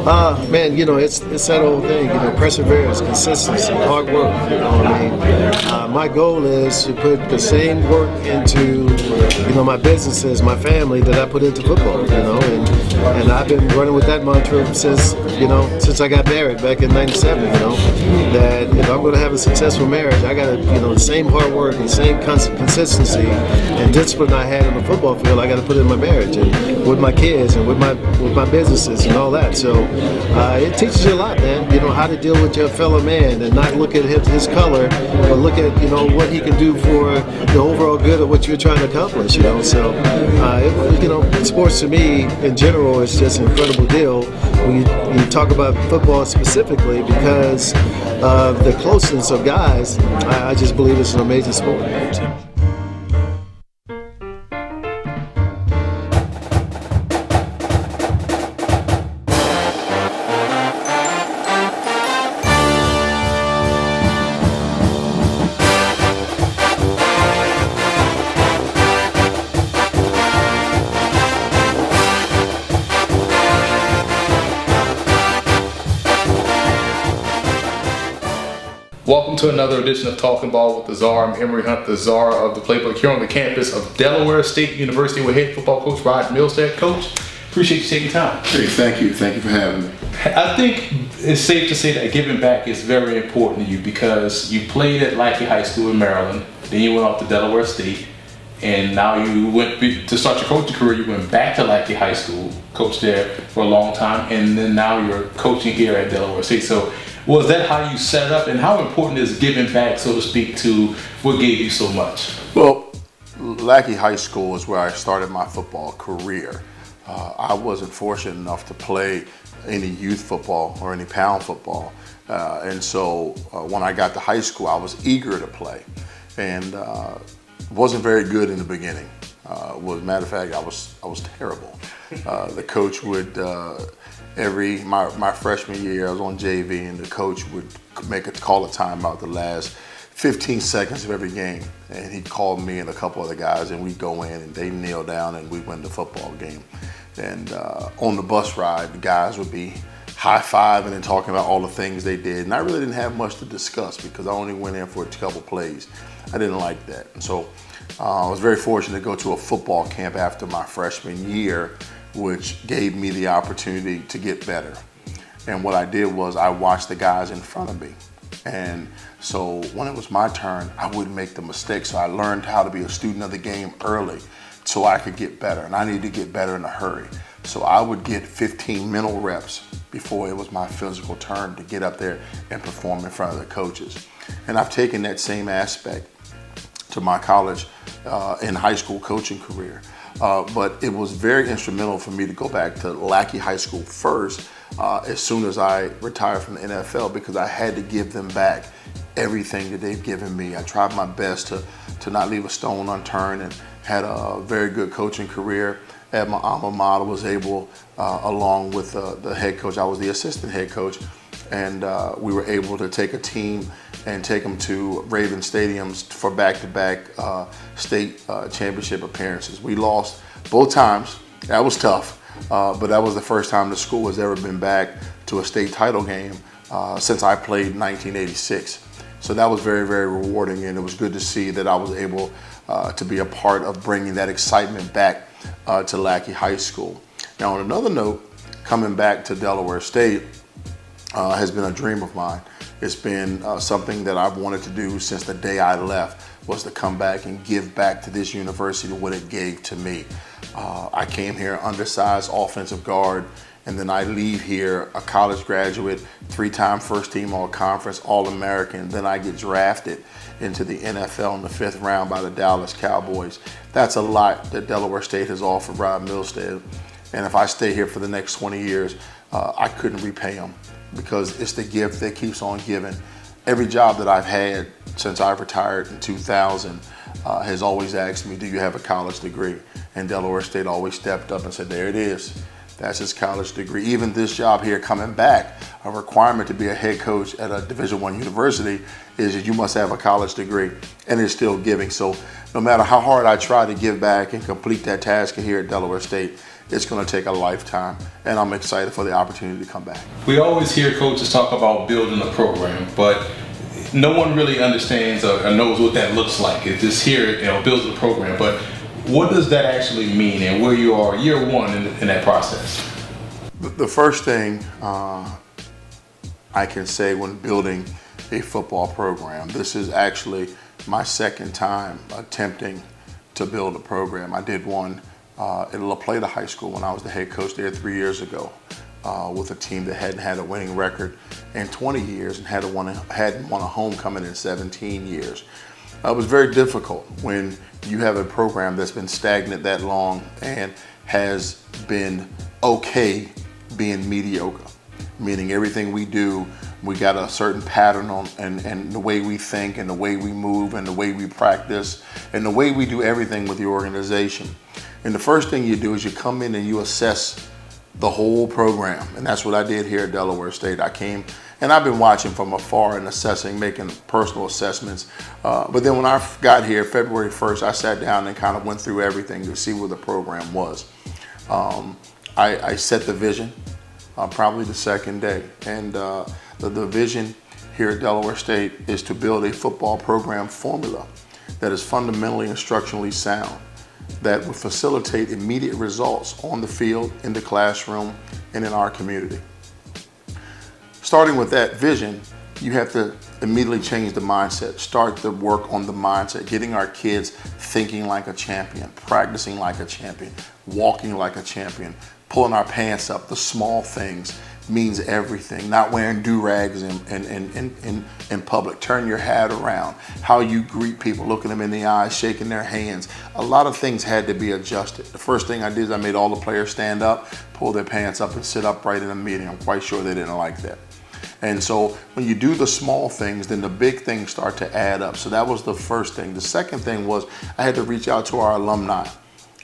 Man, it's that old thing, perseverance, consistency, hard work. My goal is to put the same work into, my businesses, my family that I put into football. And I've been running with that mantra since I got married back in '97. That if I'm going to have a successful marriage, I got to, the same hard work and same consistency and discipline I had on the football field, I got to put in my marriage and with my kids and with my businesses and all that. So it teaches you a lot, man. How to deal with your fellow man and not look at his color, but look at what he can do for the overall good of what you're trying to accomplish. So sports to me in general is just an incredible deal when you talk about football specifically because of the closeness of guys. I just believe it's an amazing sport. Welcome to another edition of Talking Ball with the Czar. I'm Emory Hunt, the Czar of the Playbook, here on the campus of Delaware State University with head football coach Rod Milstead. Coach, appreciate you taking time. Hey, thank you for having me. I think it's safe to say that giving back is very important to you because you played at Lackey High School in Maryland, then you went off to Delaware State, and now you went to start your coaching career. You went back to Lackey High School, coached there for a long time, and then now you're coaching here at Delaware State. So was that how you set it up, and how important is giving back, so to speak, to what gave you so much? Well, Lackey High School is where I started my football career. I wasn't fortunate enough to play any youth football or any pound football. And so when I got to high school, I was eager to play and wasn't very good in the beginning. As a matter of fact, I was terrible. The coach would, my freshman year, I was on JV, and the coach would call a timeout the last 15 seconds of every game. And he'd call me and a couple other guys, and we'd go in and they kneel down and we'd win the football game. And on the bus ride, the guys would be high-fiving and talking about all the things they did. And I really didn't have much to discuss because I only went in for a couple plays. I didn't like that. And so I was very fortunate to go to a football camp after my freshman year, which gave me the opportunity to get better. And what I did was I watched the guys in front of me. And so when it was my turn, I wouldn't make the mistake. So I learned how to be a student of the game early so I could get better. And I needed to get better in a hurry. So I would get 15 mental reps before it was my physical turn to get up there and perform in front of the coaches. And I've taken that same aspect to my college and high school coaching career. But it was very instrumental for me to go back to Lackey High School first as soon as I retired from the NFL, because I had to give them back everything that they've given me. I tried my best to not leave a stone unturned, and had a very good coaching career at my alma mater. Was able, along with the head coach, I was the assistant head coach, and we were able to take a team and take them to Raven stadiums for back-to-back state championship appearances. We lost both times. That was tough, but that was the first time the school has ever been back to a state title game since I played in 1986. So that was very, very rewarding, and it was good to see that I was able to be a part of bringing that excitement back to Lackey High School. Now, on another note, coming back to Delaware State has been a dream of mine. It's been something that I've wanted to do since the day I left, was to come back and give back to this university what it gave to me. I came here undersized offensive guard, and then I leave here a college graduate, 3-time first team all-conference, all-American. Then I get drafted into the NFL in the 5th round by the Dallas Cowboys. That's a lot that Delaware State has offered Rod Milstead. And if I stay here for the next 20 years, I couldn't repay them, because it's the gift that keeps on giving. Every job that I've had since I've retired in 2000 has always asked me, do you have a college degree? And Delaware State always stepped up and said, there it is. That's his college degree. Even this job here coming back, a requirement to be a head coach at a Division I university is that you must have a college degree, and it's still giving. So no matter how hard I try to give back and complete that task here at Delaware State, it's going to take a lifetime, and I'm excited for the opportunity to come back. We always hear coaches talk about building a program, but no one really understands or knows what that looks like. It's just here, building a program, but what does that actually mean, and where you are year one in that process? The first thing I can say when building a football program, this is actually my second time attempting to build a program. I did one at La Plata High School when I was the head coach there 3 years ago with a team that hadn't had a winning record in 20 years and hadn't won a homecoming in 17 years. It was very difficult when you have a program that's been stagnant that long and has been okay being mediocre, meaning everything we do, we got a certain pattern on and the way we think and the way we move and the way we practice and the way we do everything with the organization. And the first thing you do is you come in and you assess the whole program. And that's what I did here at Delaware State. I came and I've been watching from afar and assessing, making personal assessments. But then when I got here, February 1st, I sat down and kind of went through everything to see where the program was. I set the vision probably the second day. And the vision here at Delaware State is to build a football program formula that is fundamentally instructionally sound, that will facilitate immediate results on the field, in the classroom, and in our community. Starting with that vision, you have to immediately change the mindset, start the work on the mindset, getting our kids thinking like a champion, practicing like a champion, walking like a champion, pulling our pants up. The small things means everything. Not wearing do-rags in public. Turn your hat around. How you greet people, looking them in the eyes, shaking their hands. A lot of things had to be adjusted. The first thing I did is I made all the players stand up, pull their pants up, and sit upright in a meeting. I'm quite sure they didn't like that. And so when you do the small things, then the big things start to add up. So that was the first thing. The second thing was I had to reach out to our alumni,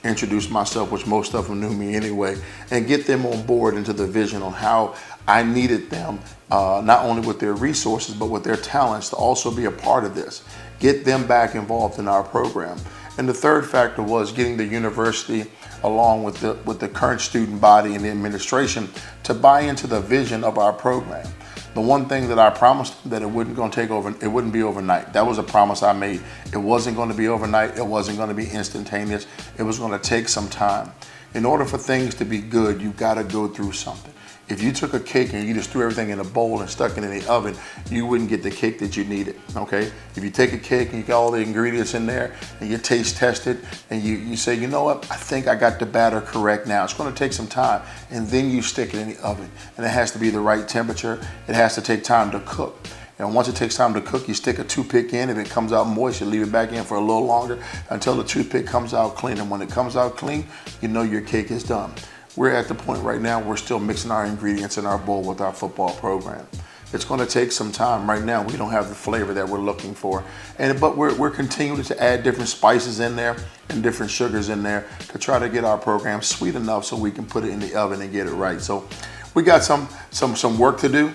introduce myself, which most of them knew me anyway, and get them on board into the vision on how I needed them, not only with their resources, but with their talents to also be a part of this. Get them back involved in our program. And the third factor was getting the university, along with the current student body and the administration, to buy into the vision of our program. The one thing that I promised that it wouldn't be overnight. That was a promise I made. It wasn't going to be overnight. It wasn't going to be instantaneous. It was going to take some time. In order for things to be good, you've got to go through something. If you took a cake and you just threw everything in a bowl and stuck it in the oven, you wouldn't get the cake that you needed, okay? If you take a cake and you got all the ingredients in there and you taste test it and you say, you know what, I think I got the batter correct now. It's gonna take some time. And then you stick it in the oven. And it has to be the right temperature. It has to take time to cook. And once it takes time to cook, you stick a toothpick in. If it comes out moist, you leave it back in for a little longer until the toothpick comes out clean. And when it comes out clean, you know your cake is done. We're at the point right now, we're still mixing our ingredients in our bowl with our football program. It's going to take some time. Right now, we don't have the flavor that we're looking for. But we're continuing to add different spices in there and different sugars in there to try to get our program sweet enough so we can put it in the oven and get it right. So we got some work to do,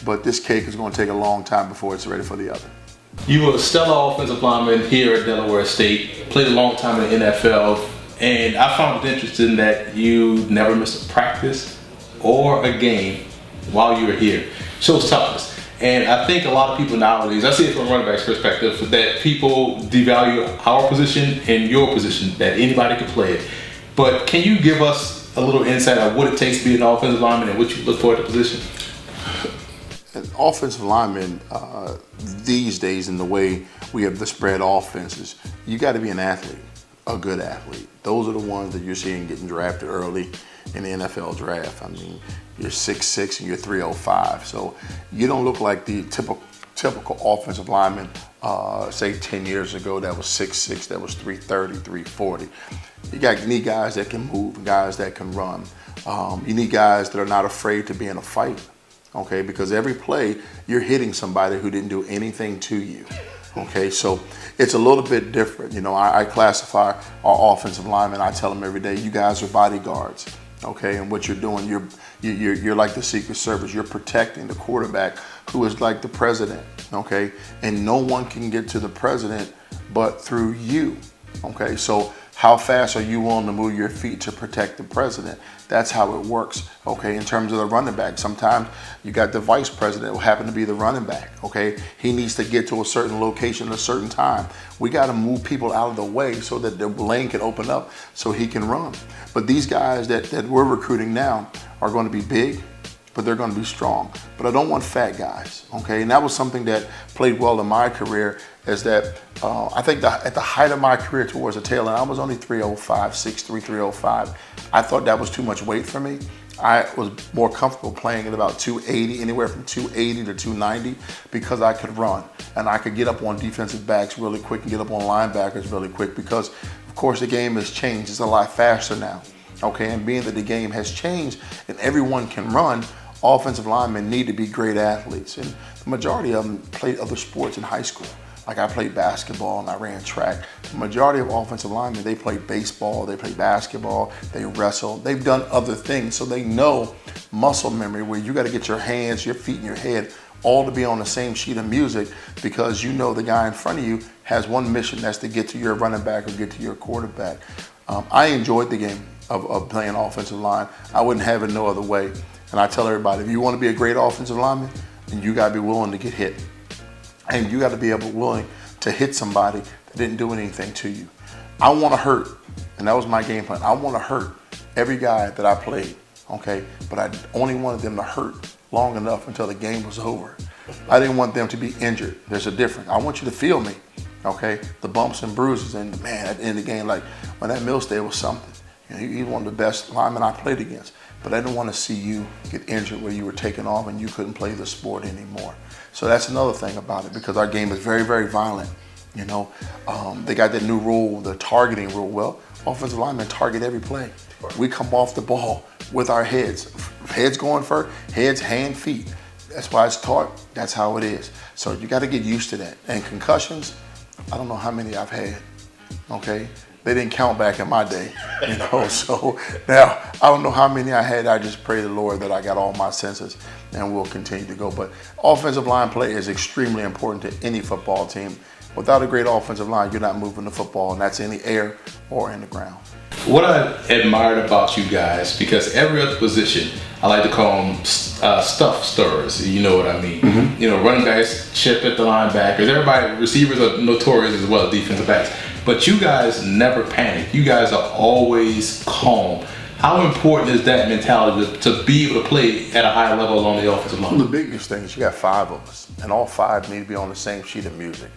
but this cake is going to take a long time before it's ready for the oven. You were a stellar offensive lineman here at Delaware State, played a long time in the NFL. And I found it interesting that you never missed a practice or a game while you were here. Shows toughness. And I think a lot of people nowadays, I see it from a running back's perspective, that people devalue our position and your position, that anybody can play it. But can you give us a little insight on what it takes to be an offensive lineman and what you look for at the position? An offensive lineman, these days, in the way we have the spread offenses, you got to be an athlete. A good athlete. Those are the ones that you're seeing getting drafted early in the NFL draft. I mean, you're 6'6" and you're 305. So you don't look like the typical offensive lineman, say 10 years ago that was 6'6", that was 330, 340. You need guys that can move, guys that can run. You need guys that are not afraid to be in a fight, okay? Because every play, you're hitting somebody who didn't do anything to you. Okay, so it's a little bit different. You know, I classify our offensive linemen. I tell them every day, you guys are bodyguards. Okay, and what you're doing, you're like the Secret Service. You're protecting the quarterback, who is like the president. Okay, and no one can get to the president but through you. Okay, so how fast are you willing to move your feet to protect the president? That's how it works. Okay, in terms of the running back, sometimes you got the vice president who happen to be the running back. Okay, he needs to get to a certain location at a certain time. We got to move people out of the way so that the lane can open up so he can run. But these guys that we're recruiting now are going to be big, but they're going to be strong. But I don't want fat guys, okay? And that was something that played well in my career, is that I think at the height of my career towards the tail end, I was only 305, 6'3", 305. I thought that was too much weight for me. I was more comfortable playing at about 280, anywhere from 280 to 290, because I could run and I could get up on defensive backs really quick and get up on linebackers really quick, because of course the game has changed. It's a lot faster now, okay? And being that the game has changed and everyone can run, offensive linemen need to be great athletes. And the majority of them played other sports in high school. Like I played basketball and I ran track. The majority of offensive linemen, they play baseball, they play basketball, they wrestle. They've done other things, so they know muscle memory, where you got to get your hands, your feet, and your head all to be on the same sheet of music, because you know the guy in front of you has one mission, that's to get to your running back or get to your quarterback. I enjoyed the game of playing offensive line. I wouldn't have it no other way. And I tell everybody, if you want to be a great offensive lineman, then you got to be willing to get hit. And you got to be willing to hit somebody that didn't do anything to you. I want to hurt, and that was my game plan. I want to hurt every guy that I played, okay? But I only wanted them to hurt long enough until the game was over. I didn't want them to be injured. There's a difference. I want you to feel me, okay? The bumps and bruises, and man, at the end of the game, like when that Milstead was something. You know, he's one of the best linemen I played against. But I didn't want to see you get injured where you were taken off and you couldn't play the sport anymore. So that's another thing about it, because our game is very, very violent. You know, they got that new rule, the targeting rule. Well, offensive linemen target every play. We come off the ball with our heads. Heads going first, heads, hand, feet. That's why it's taught. That's how it is. So you got to get used to that. And concussions, I don't know how many I've had, okay? They didn't count back in my day, you know. So now I don't know how many I had. I just pray the Lord that I got all my senses, and we'll continue to go. But offensive line play is extremely important to any football team. Without a great offensive line, you're not moving the football, and that's in the air or in the ground. What I admired about you guys, because every other position, I like to call them stuff stirrers. You know what I mean? Mm-hmm. You know, running backs chip at the linebackers. Everybody, receivers are notorious as well as defensive backs. But you guys never panic. You guys are always calm. How important is that mentality to be able to play at a high level along the offensive line? The biggest thing is you got 5 of us, and all 5 need to be on the same sheet of music.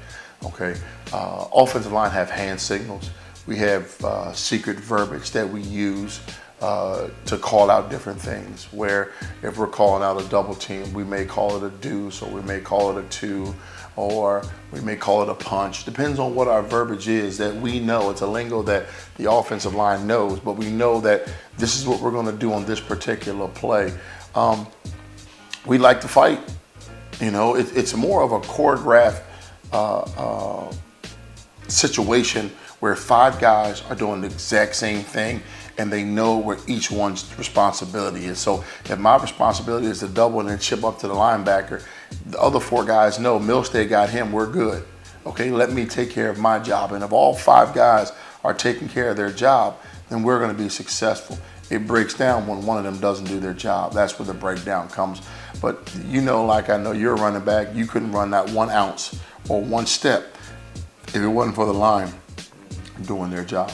Okay, offensive line have hand signals. We have secret verbiage that we use to call out different things, where if we're calling out a double team, we may call it a deuce, or we may call it a 2, or we may call it a punch. Depends on what our verbiage is that we know. It's a lingo that the offensive line knows, but we know that this is what we're going to do on this particular play. We like to fight. You know, it's more of a choreographed situation where 5 guys are doing the exact same thing, and they know where each one's responsibility is. So if my responsibility is to double and then chip up to the linebacker, the other 4 guys know Milstead got him, we're good. Okay, let me take care of my job. And if all 5 guys are taking care of their job, then we're going to be successful. It breaks down when one of them doesn't do their job. That's where the breakdown comes. But you know, like I know you're a running back, you couldn't run that 1 ounce or 1 step if it wasn't for the line doing their job.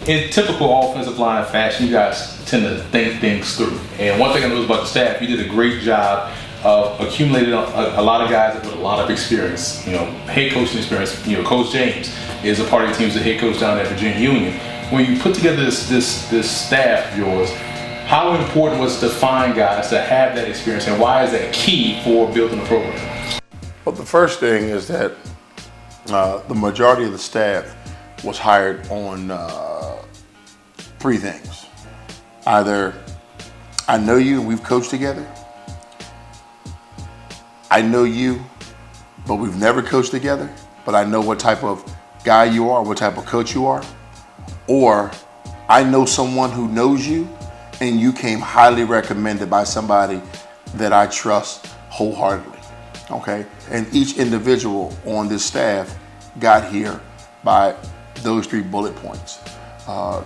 In typical offensive line fashion, you guys tend to think things through. And one thing I know about the staff, you did a great job of accumulating a lot of guys with a lot of experience. You know, head coaching experience. You know, Coach James is a part of the team's the head coach down at Virginia Union. When you put together this staff of yours, how important was it to find guys to have that experience, and why is that key for building a program? Well, the first thing is that the majority of the staff was hired on 3 things. Either I know you and we've coached together, I know you but we've never coached together, but I know what type of guy you are, what type of coach you are, or I know someone who knows you and you came highly recommended by somebody that I trust wholeheartedly, okay? And each individual on this staff got here by those 3 bullet points.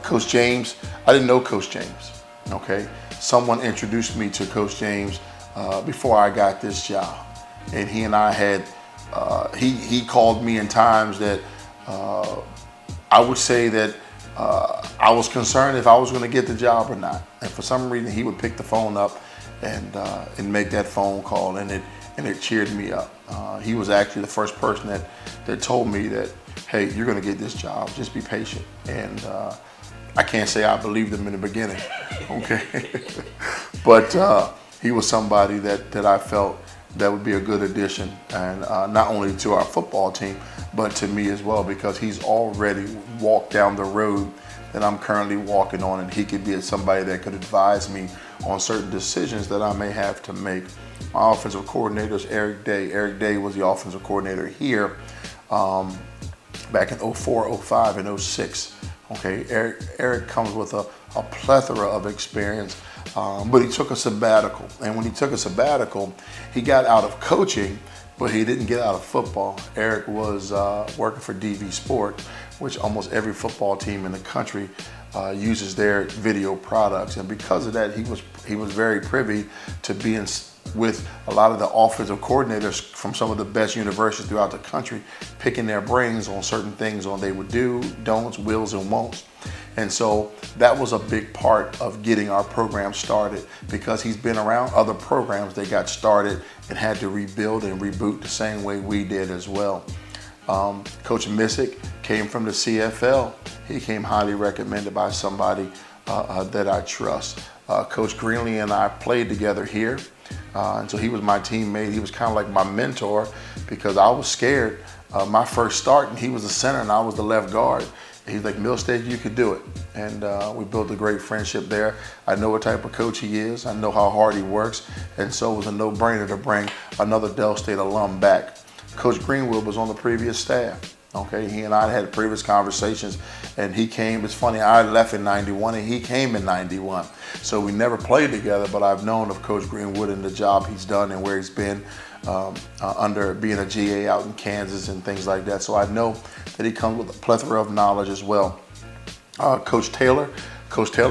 Coach James, I didn't know Coach James, okay? Someone introduced me to Coach James before I got this job. And he and I had, he called me in times that I would say that I was concerned if I was gonna get the job or not. And for some reason, he would pick the phone up and make that phone call, and it cheered me up. He was actually the first person that told me that, hey, you're gonna get this job, just be patient. And I can't say I believed him in the beginning, okay? But he was somebody that I felt that would be a good addition, and not only to our football team, but to me as well, because he's already walked down the road that I'm currently walking on, and he could be somebody that could advise me on certain decisions that I may have to make. My offensive coordinator is Eric Day. Eric Day was the offensive coordinator here back in 04, 05, and 06. Okay, Eric comes with a plethora of experience, but he took a sabbatical. And when he took a sabbatical, he got out of coaching, but he didn't get out of football. Eric was working for DV Sport, which almost every football team in the country uses their video products. And because of that, he was very privy to being with a lot of the offensive coordinators from some of the best universities throughout the country, picking their brains on certain things on they would do, don'ts, wills, and won'ts. And so that was a big part of getting our program started, because he's been around other programs that got started and had to rebuild and reboot the same way we did as well. Coach Missick came from the CFL. He came highly recommended by somebody that I trust. Coach Greenlee and I played together here. And so he was my teammate. He was kind of like my mentor, because I was scared my first start, and he was the center and I was the left guard. He's like, Milstead, you could do it. And we built a great friendship there. I know what type of coach he is. I know how hard he works. And so it was a no-brainer to bring another Dell State alum back. Coach Greenwood was on the previous staff. Okay, he and I had previous conversations, and he came. It's funny, I left in '91 and he came in '91. So we never played together, but I've known of Coach Greenwood and the job he's done and where he's been under being a GA out in Kansas and things like that. So I know that he comes with a plethora of knowledge as well. Coach Taylor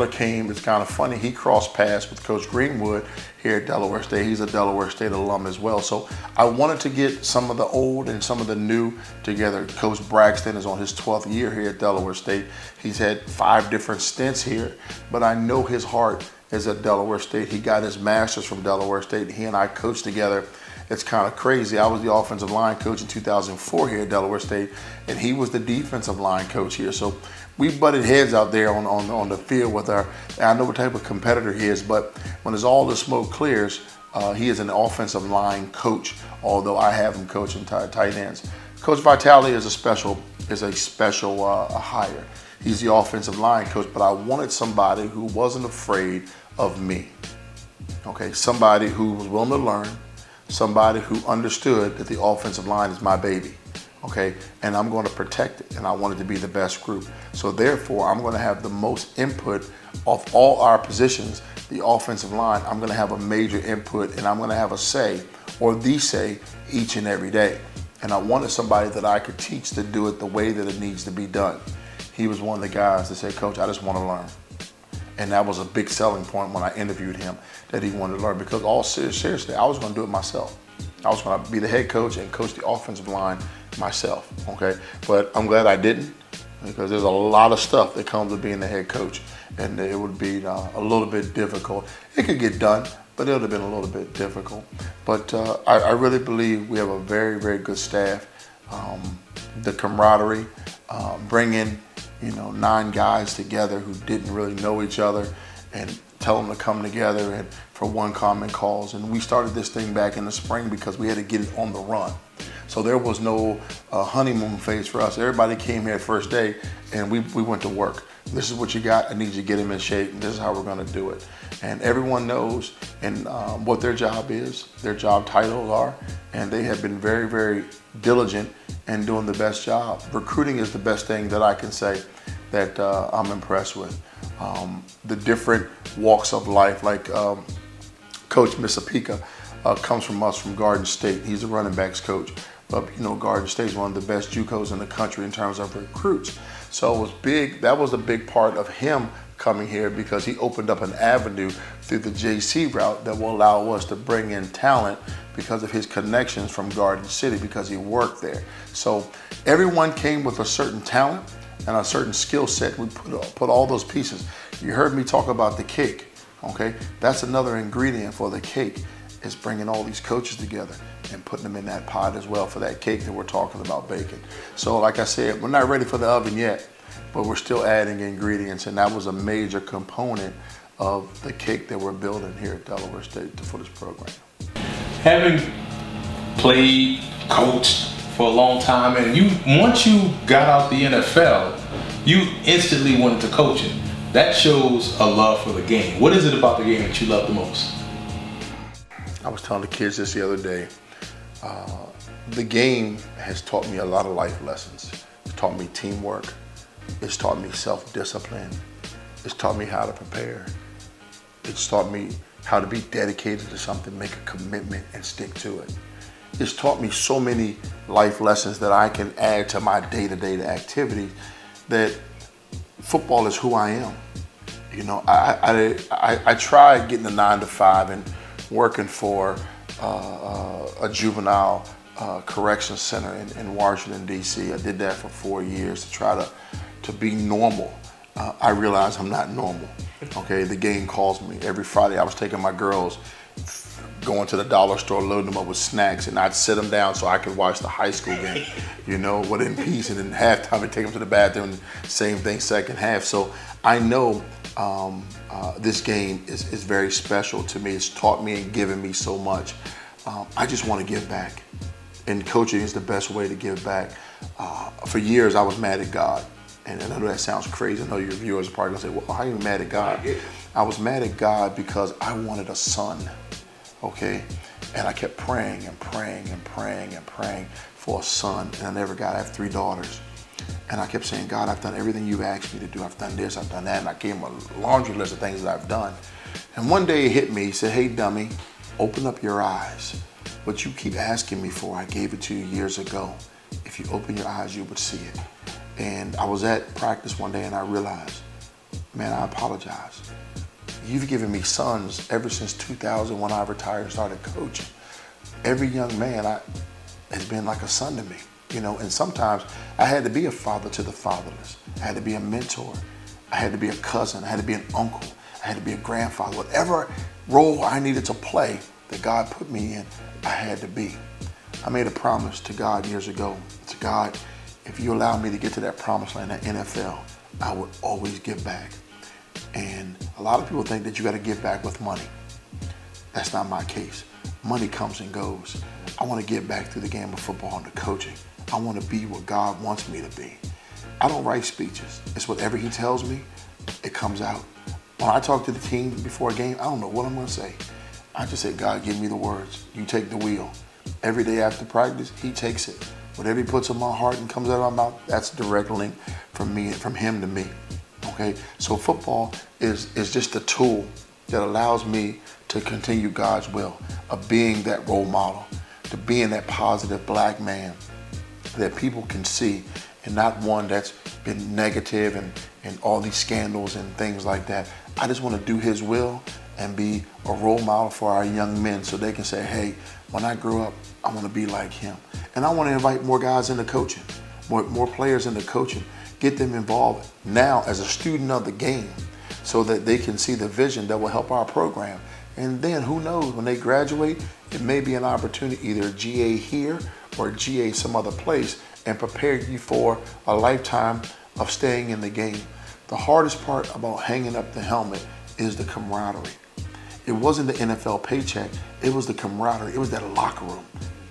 came, it's kind of funny, he crossed paths with Coach Greenwood here at Delaware State. He's a Delaware State alum as well. So I wanted to get some of the old and some of the new together. Coach Braxton is on his 12th year here at Delaware State. He's had 5 different stints here, but I know his heart is at Delaware State. He got his master's from Delaware State. He and I coached together. It's kind of crazy. I was the offensive line coach in 2004 here at Delaware State, and he was the defensive line coach here. So we butted heads out there on the field with our, I know what type of competitor he is, but when all the smoke clears, he is an offensive line coach, although I have him coaching tight ends. Coach Vitale is a special hire. He's the offensive line coach, but I wanted somebody who wasn't afraid of me. Okay, somebody who was willing to learn, somebody who understood that the offensive line is my baby. Okay, and I'm going to protect it, and I want it to be the best group. So therefore, I'm going to have the most input of all our positions. The offensive line, I'm going to have a major input, and I'm going to have a say, or the say, each and every day. And I wanted somebody that I could teach to do it the way that it needs to be done. He was one of the guys that said, Coach, I just want to learn. And that was a big selling point when I interviewed him, that he wanted to learn, because all seriously, I was going to do it myself. I was going to be the head coach and coach the offensive line myself, okay? But I'm glad I didn't, because there's a lot of stuff that comes with being the head coach, and it would be a little bit difficult. It could get done, but it would have been a little bit difficult. But I really believe we have a very, very good staff. The camaraderie, bringing 9 guys together who didn't really know each other, and tell them to come together and for one common cause. And we started this thing back in the spring because we had to get it on the run. So there was no honeymoon phase for us. Everybody came here first day, and we went to work. This is what you got. I need you to get them in shape, and this is how we're going to do it. And everyone knows and what their job is, their job titles are, and they have been very, very diligent in doing the best job. Recruiting is the best thing that I can say. that I'm impressed with. The different walks of life, like Coach Misapika comes from us from Garden State. He's a running backs coach. But you know, Garden State is one of the best JUCOs in the country in terms of recruits. So it was big. That was a big part of him coming here because he opened up an avenue through the JC route that will allow us to bring in talent because of his connections from Garden City because he worked there. So everyone came with a certain talent and a certain skill set. We put all those pieces. You heard me talk about the cake, okay? That's another ingredient for the cake, is bringing all these coaches together and putting them in that pot as well for that cake that we're talking about baking. So like I said, we're not ready for the oven yet, but we're still adding ingredients, and that was a major component of the cake that we're building here at Delaware State for this program. Having played, coached for a long time, and once you got out the NFL, you instantly wanted to coach it. That shows a love for the game. What is it about the game that you love the most? I was telling the kids this the other day. The game has taught me a lot of life lessons. It's taught me teamwork. It's taught me self-discipline. It's taught me how to prepare. It's taught me how to be dedicated to something, make a commitment and stick to it. It's taught me so many life lessons that I can add to my day-to-day activities, that football is who I am. You know, I tried getting a 9-to-5 and working for a juvenile correction center in Washington, D.C. I did that for 4 years to try to be normal. I realized I'm not normal. Okay, the game calls me. Every Friday I was taking my girls, going to the dollar store, loading them up with snacks, and I'd sit them down so I could watch the high school game, you know, in peace. And then halftime I'd take them to the bathroom, same thing second half. So I know this game is very special to me. It's taught me and given me so much. I just want to give back, and coaching is the best way to give back. For years I was mad at God, and I know that sounds crazy. I know your viewers are probably gonna say, well, how are you mad at God? I was mad at God because I wanted a son, okay? And I kept praying and praying and praying and praying for a son, and I never got it. I have 3 daughters. And I kept saying, God, I've done everything you've asked me to do. I've done this, I've done that. And I gave him a laundry list of things that I've done. And one day it hit me. He said, hey, dummy, open up your eyes. What you keep asking me for, I gave it to you years ago. If you open your eyes, you would see it. And I was at practice one day and I realized, man, I apologize. You've given me sons ever since 2000 when I retired and started coaching. Every young man has been like a son to me. You know, and sometimes I had to be a father to the fatherless. I had to be a mentor. I had to be a cousin. I had to be an uncle. I had to be a grandfather. Whatever role I needed to play that God put me in, I had to be. I made a promise to God years ago. To God, if you allow me to get to that promised land, that NFL, I would always give back. And a lot of people think that you got to give back with money. That's not my case. Money comes and goes. I want to give back through the game of football and the coaching. I want to be what God wants me to be. I don't write speeches. It's whatever he tells me, it comes out. When I talk to the team before a game, I don't know what I'm going to say. I just say, God, give me the words. You take the wheel. Every day after practice, he takes it. Whatever he puts in my heart and comes out of my mouth, that's a direct link from me, from him to me. Okay? So football is just a tool that allows me to continue God's will of being that role model, to being that positive black man that people can see, and not one that's been negative and all these scandals and things like that. I just want to do his will and be a role model for our young men so they can say, hey, when I grow up, I want to be like him. And I want to invite more guys into coaching, more players into coaching, get them involved now as a student of the game so that they can see the vision that will help our program. And then who knows, when they graduate, it may be an opportunity, either GA here or GA some other place, and prepare you for a lifetime of staying in the game. The hardest part about hanging up the helmet is the camaraderie. It wasn't the NFL paycheck, it was the camaraderie, it was that locker room.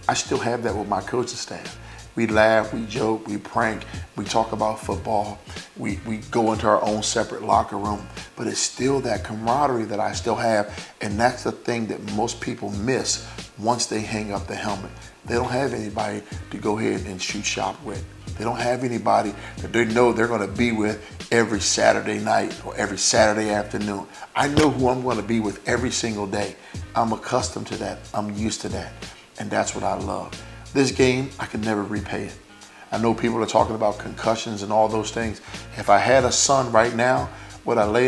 I still have that with my coaching staff. We laugh, we joke, we prank, we talk about football, we go into our own separate locker room, but it's still that camaraderie that I still have. And that's the thing that most people miss once they hang up the helmet. They don't have anybody to go ahead and shoot shop with. They don't have anybody that they know they're going to be with every Saturday night or every Saturday afternoon. I know who I'm going to be with every single day. I'm accustomed to that. I'm used to that. And that's what I love. This game, I can never repay it. I know people are talking about concussions and all those things. If I had a son right now, would I let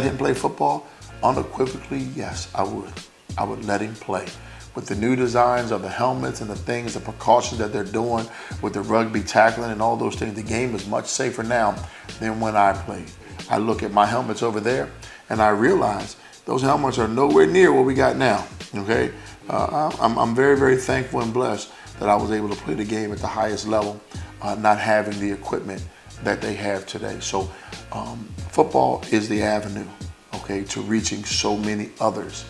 him play football? Unequivocally, yes, I would. I would let him play. With the new designs of the helmets and the things, the precautions that they're doing with the rugby tackling and all those things, the game is much safer now than when I played. I look at my helmets over there and I realize those helmets are nowhere near what we got now, okay? I'm very, very thankful and blessed that I was able to play the game at the highest level, not having the equipment that they have today. So football is the avenue, okay, to reaching so many others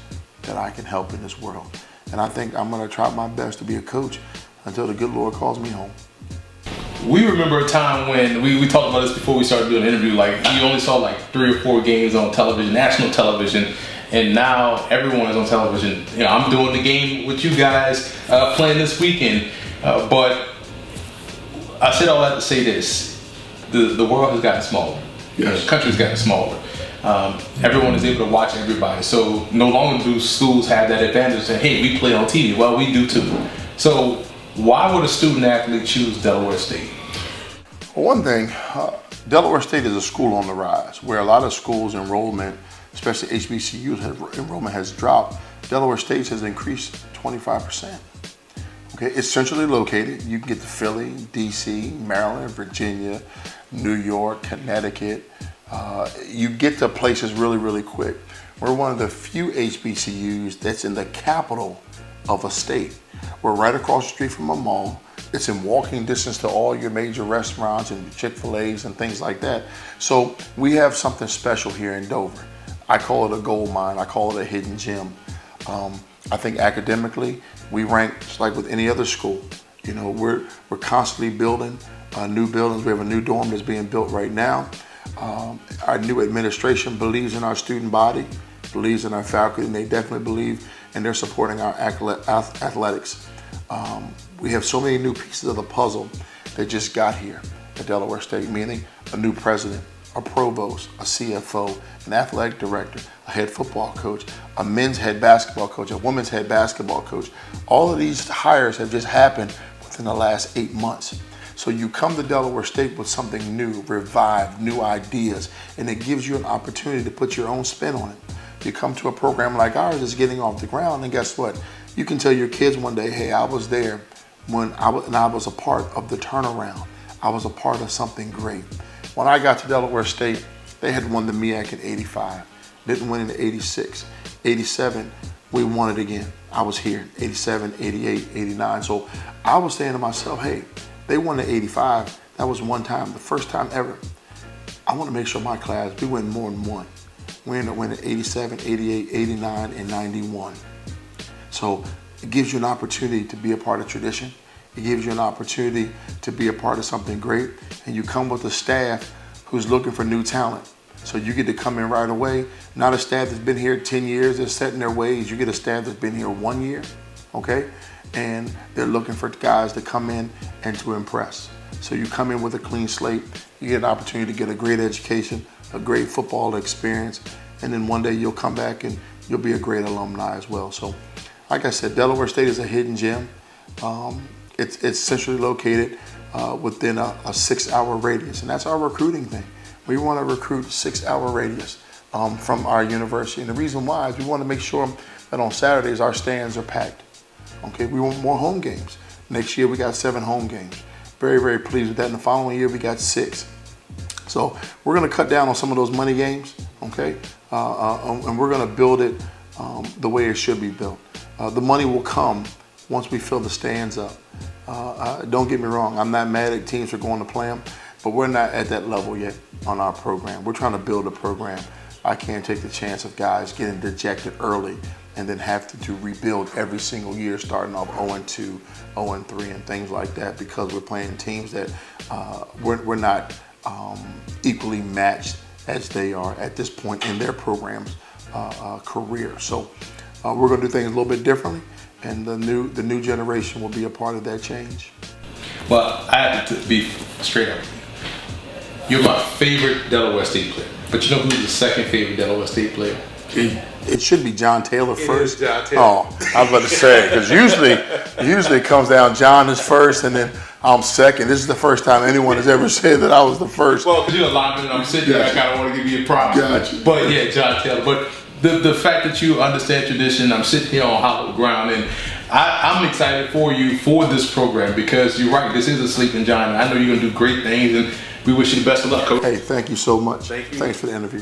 that I can help in this world. And I think I'm going to try my best to be a coach until the good Lord calls me home. We remember a time when we talked about this before we started doing the interview, like you only saw like 3 or 4 games on television, national television, and now everyone is on television. You know, I'm doing the game with you guys playing this weekend, but I said all that to say this: the world has gotten smaller. Yes. The country's gotten smaller. Everyone is able to watch everybody. So no longer do schools have that advantage of saying, hey, we play on TV. Well, we do too. So why would a student athlete choose Delaware State? Well, one thing, Delaware State is a school on the rise, where a lot of schools' enrollment, especially HBCUs, enrollment has dropped. Delaware State has increased 25%. Okay, it's centrally located. You can get to Philly, DC, Maryland, Virginia, New York, Connecticut. You get to places really, really quick. We're one of the few HBCUs that's in the capital of a state. We're right across the street from a mall. It's in walking distance to all your major restaurants and Chick-fil-A's and things like that. So we have something special here in Dover. I call it a gold mine. I call it a hidden gem. I think academically, we rank just like with any other school. You know, we're constantly building new buildings. We have a new dorm that's being built right now. Our new administration believes in our student body, believes in our faculty, and they definitely believe and they're supporting our athletics. We have so many new pieces of the puzzle that just got here at Delaware State, meaning a new president, a provost, a CFO, an athletic director, a head football coach, a men's head basketball coach, a women's head basketball coach. All of these hires have just happened within the last 8 months. So you come to Delaware State with something new, revived, new ideas, and it gives you an opportunity to put your own spin on it. You come to a program like ours that's getting off the ground, and guess what? You can tell your kids one day, hey, I was there when I was a part of the turnaround. I was a part of something great. When I got to Delaware State, they had won the MEAC in 85, didn't win in 86. 87, we won it again. I was here, 87, 88, 89. So I was saying to myself, hey, they won the 85. That was one time, the first time ever. I want to make sure my class, we win more than one. We ended up winning 87, 88, 89, and 91. So it gives you an opportunity to be a part of tradition. It gives you an opportunity to be a part of something great. And you come with a staff who's looking for new talent. So you get to come in right away. Not a staff that's been here 10 years, that's set in their ways. You get a staff that's been here 1 year, okay? And they're looking for guys to come in and to impress. So you come in with a clean slate, you get an opportunity to get a great education, a great football experience, and then one day you'll come back and you'll be a great alumni as well. So like I said, Delaware State is a hidden gem. It's centrally located within a 6-hour radius, and that's our recruiting thing. We want to recruit 6-hour radius from our university. And the reason why is we want to make sure that on Saturdays our stands are packed. Okay, we want more home games. Next year we got 7 home games. Very, very pleased with that. And the following year we got 6. So we're going to cut down on some of those money games, okay? And we're going to build it the way it should be built. The money will come once we fill the stands up. Don't get me wrong, I'm not mad at teams for going to play them, but we're not at that level yet on our program. We're trying to build a program. I can't take the chance of guys getting dejected early and then having to rebuild every single year, starting off 0-2, 0-3, and things like that, because we're playing teams that we're not equally matched as they are at this point in their program's career. So we're going to do things a little bit differently, and the new generation will be a part of that change. Well, I have to be straight up. You're my favorite Delaware State player, but you know who's the second favorite Delaware State player? It should be John Taylor first. It is John Taylor. Oh, I was about to say, because usually it comes down John is first and then I'm second. This is the first time anyone has ever said that I was the first. Well, because you're a lineman and I'm sitting there, I kind of want to give you a prop. Gotcha. But yeah, John Taylor. But the fact that you understand tradition, I'm sitting here on hallowed ground, and I'm excited for you for this program, because you're right, this is a sleeping giant. I know you're going to do great things, and we wish you the best of luck, Coach. Hey, thank you so much. Thank you. Thanks for the interview.